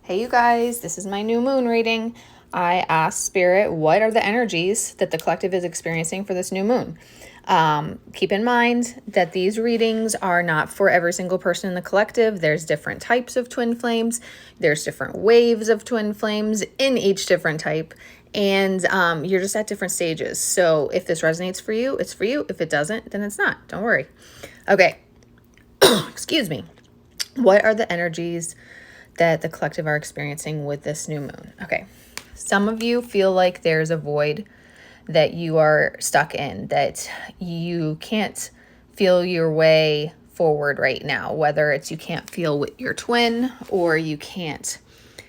Hey, you guys, this is my new moon reading. I asked Spirit, what are the energies that the collective is experiencing for this new moon? Keep in mind that these readings are not for every single person in the collective. There's different types of twin flames. There's different waves of twin flames in each different type. And you're just at different stages. So if this resonates for you, it's for you. If it doesn't, then it's not. Don't worry. Okay. Excuse me. What are the energies that the collective are experiencing with this new moon? Okay. Some of you feel like there's a void that you are stuck in, that you can't feel your way forward right now, whether it's you can't feel with your twin or you can't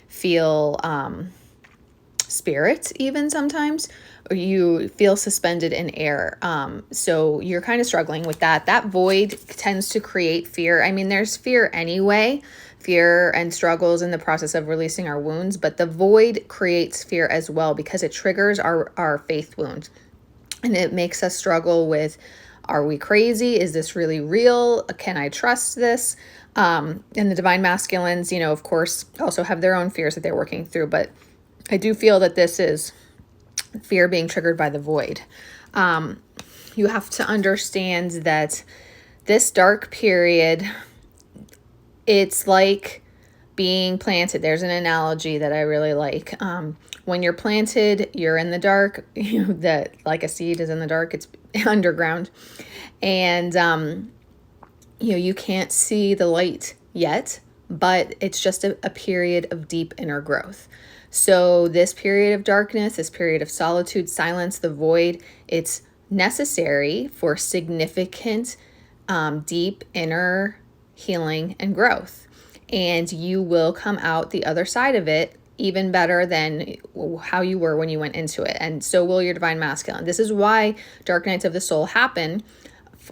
feel spirit even sometimes, or you feel suspended in air. So you're kind of struggling with that. That void tends to create fear. I mean, there's fear anyway, fear and struggles in the process of releasing our wounds, but the void creates fear as well because it triggers our faith wound. And it makes us struggle with, are we crazy? Is this really real? Can I trust this? And the divine masculines, of course, also have their own fears that they're working through, but I do feel that this is fear being triggered by the void. You have to understand that this dark period, it's like being planted. There's an analogy that I really like. When you're planted, you're in the dark. That like a seed is in the dark. It's underground, and you can't see the light yet, but it's just a period of deep inner growth. So this period of darkness, this period of solitude, silence, the void, it's necessary for significant, deep inner healing and growth. And you will come out the other side of it even better than how you were when you went into it. And so will your divine masculine. This is why dark nights of the soul happen,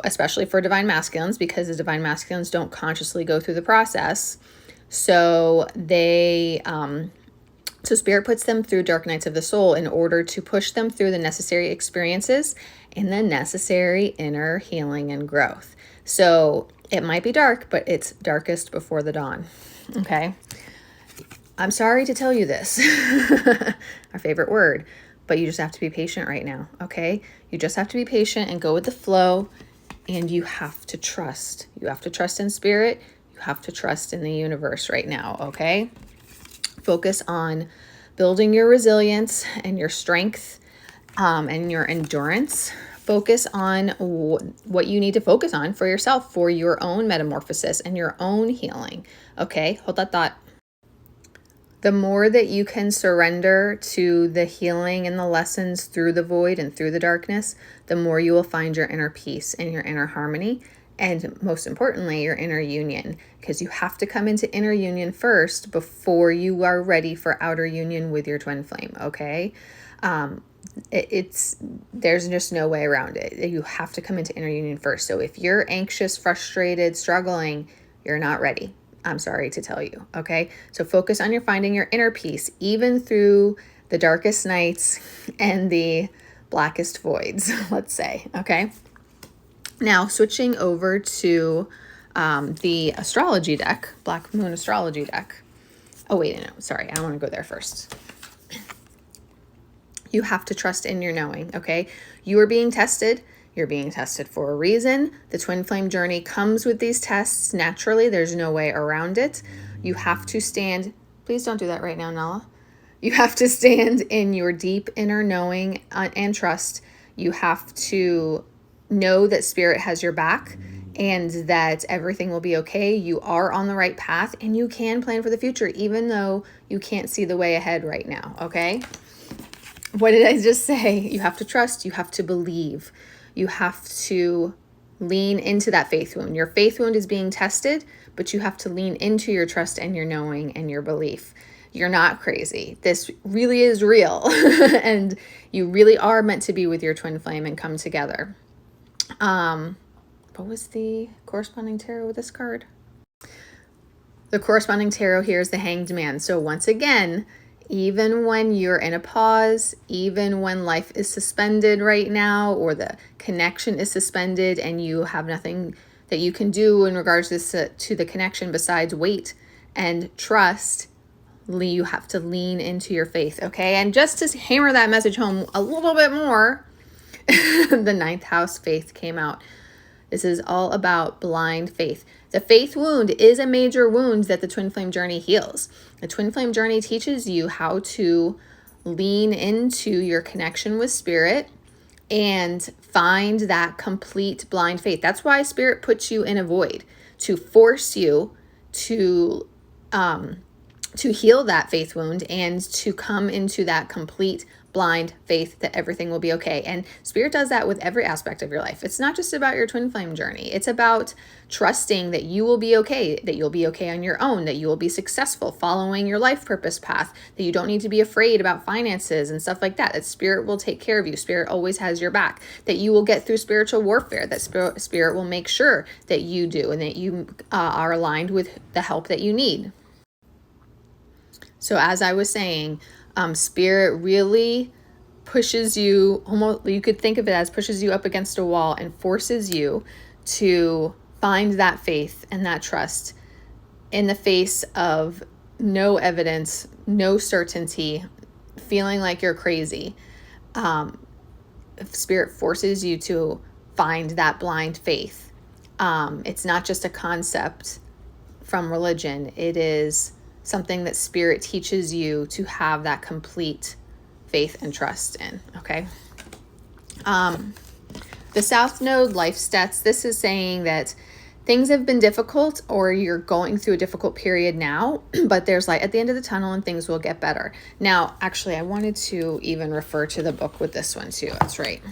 especially for divine masculines, because the divine masculines don't consciously go through the process. So so Spirit puts them through dark nights of the soul in order to push them through the necessary experiences and the necessary inner healing and growth. So it might be dark, but it's darkest before the dawn. Okay. I'm sorry to tell you this, our favorite word, but you just have to be patient right now. Okay. You just have to be patient and go with the flow, and you have to trust. You have to trust in Spirit. You have to trust in the universe right now. Okay. Focus on building your resilience and your strength and your endurance. Focus on what you need to focus on for yourself, for your own metamorphosis and your own healing. Okay, hold that thought. The more that you can surrender to the healing and the lessons through the void and through the darkness, the more you will find your inner peace and your inner harmony. And most importantly, your inner union, because you have to come into inner union first before you are ready for outer union with your twin flame. Okay. There's just no way around it. You have to come into inner union first. So if you're anxious, frustrated, struggling, you're not ready. I'm sorry to tell you. Okay. So focus on finding your inner peace, even through the darkest nights and the blackest voids, let's say. Okay. Now, switching over to the astrology deck, Black Moon astrology deck. Oh, wait, no, sorry. I want to go there first. You have to trust in your knowing, okay? You are being tested. You're being tested for a reason. The twin flame journey comes with these tests naturally. There's no way around it. You have to stand. Please don't do that right now, Nala. You have to stand in your deep inner knowing and trust. You have to know that Spirit has your back and that everything will be okay. You are on the right path and you can plan for the future, even though you can't see the way ahead right now. Okay. What did I just say? You have to trust. You have to believe. You have to lean into that faith wound. Your faith wound is being tested, but you have to lean into your trust and your knowing and your belief. You're not crazy. This really is real. And you really are meant to be with your twin flame and come together. What was the corresponding tarot with this card? The corresponding tarot here is the Hanged Man. So once again, even when you're in a pause, even when life is suspended right now, or the connection is suspended and you have nothing that you can do in regards to the connection besides wait and trust, you have to lean into your faith, okay? And just to hammer that message home a little bit more, the ninth house faith came out. This is all about blind faith. The faith wound is a major wound that the twin flame journey heals. The twin flame journey teaches you how to lean into your connection with spirit and find that complete blind faith. That's why spirit puts you in a void, to force you to heal that faith wound and to come into that complete blind faith that everything will be okay. And spirit does that with every aspect of your life. It's not just about your twin flame journey. It's about trusting that you will be okay, that you'll be okay on your own, that you will be successful following your life purpose path, that you don't need to be afraid about finances and stuff like that, that spirit will take care of you. Spirit always has your back, that you will get through spiritual warfare, that spirit will make sure that you do, and that you are aligned with the help that you need. So as I was saying, spirit really pushes you, almost, you could think of it as pushes you up against a wall and forces you to find that faith and that trust in the face of no evidence, no certainty, feeling like you're crazy. Spirit forces you to find that blind faith. It's not just a concept from religion. It is something that spirit teaches you to have that complete faith and trust in, okay? The South Node life stats, this is saying that things have been difficult or you're going through a difficult period now, but there's light at the end of the tunnel and things will get better. Now, actually, I wanted to even refer to the book with this one too. That's right.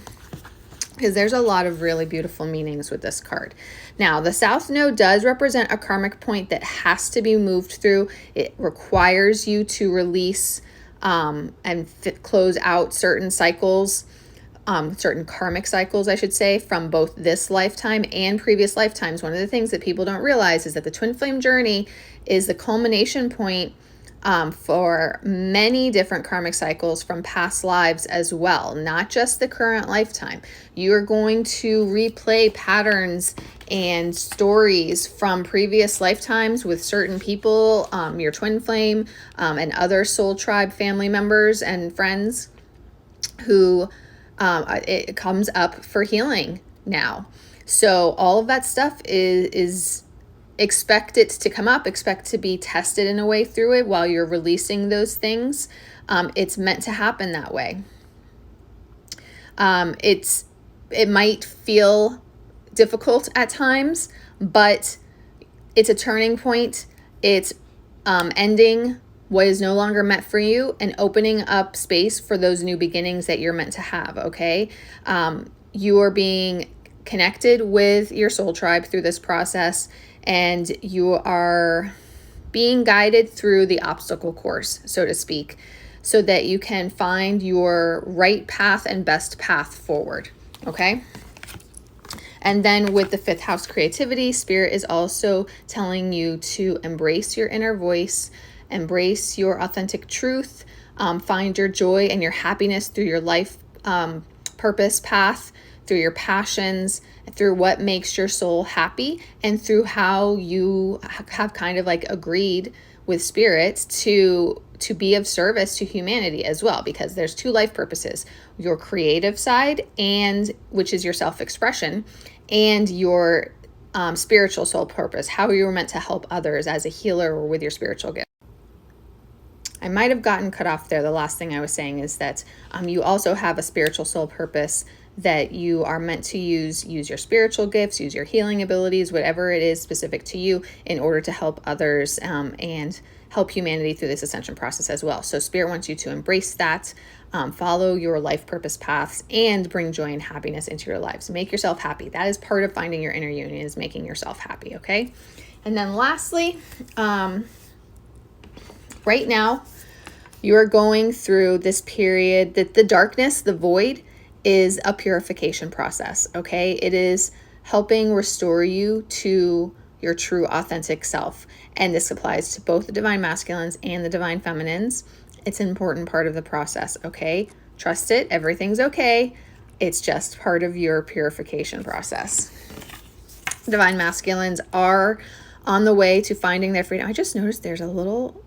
Because there's a lot of really beautiful meanings with this card. Now, the South Node does represent a karmic point that has to be moved through. It requires you to release and close out certain cycles, certain karmic cycles, I should say, from both this lifetime and previous lifetimes. One of the things that people don't realize is that the twin flame journey is the culmination point for many different karmic cycles from past lives as well, not just the current lifetime. You're going to replay patterns and stories from previous lifetimes with certain people, your twin flame, and other soul tribe family members and friends who it comes up for healing now. So all of that stuff is expect it to come up, expect to be tested in a way through it while you're releasing those things. It's meant to happen that way. It might feel difficult at times, but it's a turning point. It's ending what is no longer meant for you and opening up space for those new beginnings that you're meant to have, okay? You are being connected with your soul tribe through this process, and you are being guided through the obstacle course, so to speak, so that you can find your right path and best path forward, okay? And then with the fifth house creativity, spirit is also telling you to embrace your inner voice, embrace your authentic truth, find your joy and your happiness through your life purpose path, through your passions, through what makes your soul happy, and through how you have kind of like agreed with spirit to be of service to humanity as well, because there's two life purposes: your creative side, and which is your self-expression, and your spiritual soul purpose, how you were meant to help others as a healer or with your spiritual gift. I might have gotten cut off there. The last thing I was saying is that you also have a spiritual soul purpose that you are meant to use your spiritual gifts, use your healing abilities, whatever it is specific to you, in order to help others and help humanity through this ascension process as well. So spirit wants you to embrace that, follow your life purpose paths, and bring joy and happiness into your lives. Make yourself happy. That is part of finding your inner union, is making yourself happy, okay? And then lastly, right now, you are going through this period that the darkness, the void, is a purification process, okay? It is helping restore you to your true authentic self. And this applies to both the divine masculines and the divine feminines. It's an important part of the process, okay? Trust it. Everything's okay. It's just part of your purification process. Divine masculines are on the way to finding their freedom. I just noticed there's a little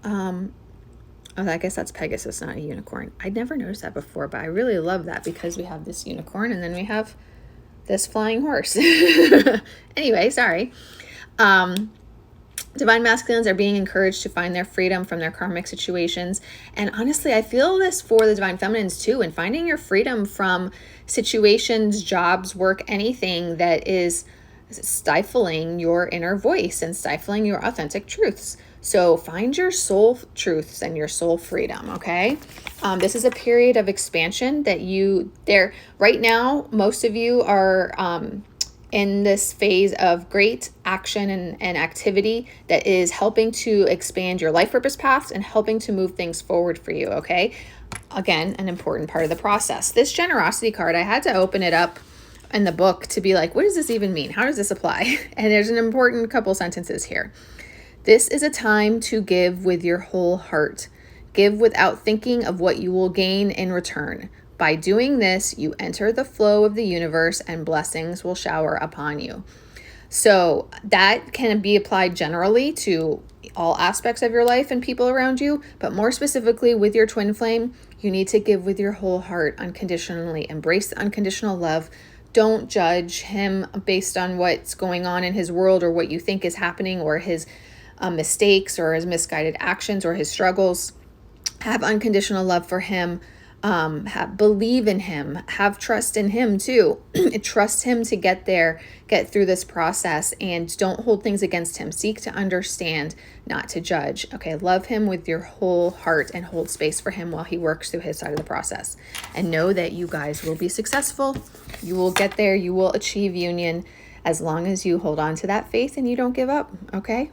Oh, I guess that's Pegasus, not a unicorn. I'd never noticed that before, but I really love that because we have this unicorn and then we have this flying horse. Anyway, sorry. Divine masculines are being encouraged to find their freedom from their karmic situations. And honestly, I feel this for the divine feminines too, and finding your freedom from situations, jobs, work, anything that is stifling your inner voice and stifling your authentic truths. So find your soul truths and your soul freedom, okay? This is a period of expansion that right now, most of you are in this phase of great action and activity that is helping to expand your life purpose paths and helping to move things forward for you, okay? Again, an important part of the process. This generosity card, I had to open it up in the book to be like, what does this even mean? How does this apply? And there's an important couple sentences here. This is a time to give with your whole heart. Give without thinking of what you will gain in return. By doing this, you enter the flow of the universe and blessings will shower upon you. So that can be applied generally to all aspects of your life and people around you, but more specifically with your twin flame, you need to give with your whole heart unconditionally. Embrace the unconditional love. Don't judge him based on what's going on in his world or what you think is happening or his mistakes or his misguided actions or his struggles. Have unconditional love for him. Believe in him, have trust in him too. Trust him to get through this process, and don't hold things against him. Seek to understand, not to judge. Okay, love him with your whole heart and hold space for him while he works through his side of the process. And know that you guys will be successful. You will get there. You will achieve union as long as you hold on to that faith and you don't give up. Okay.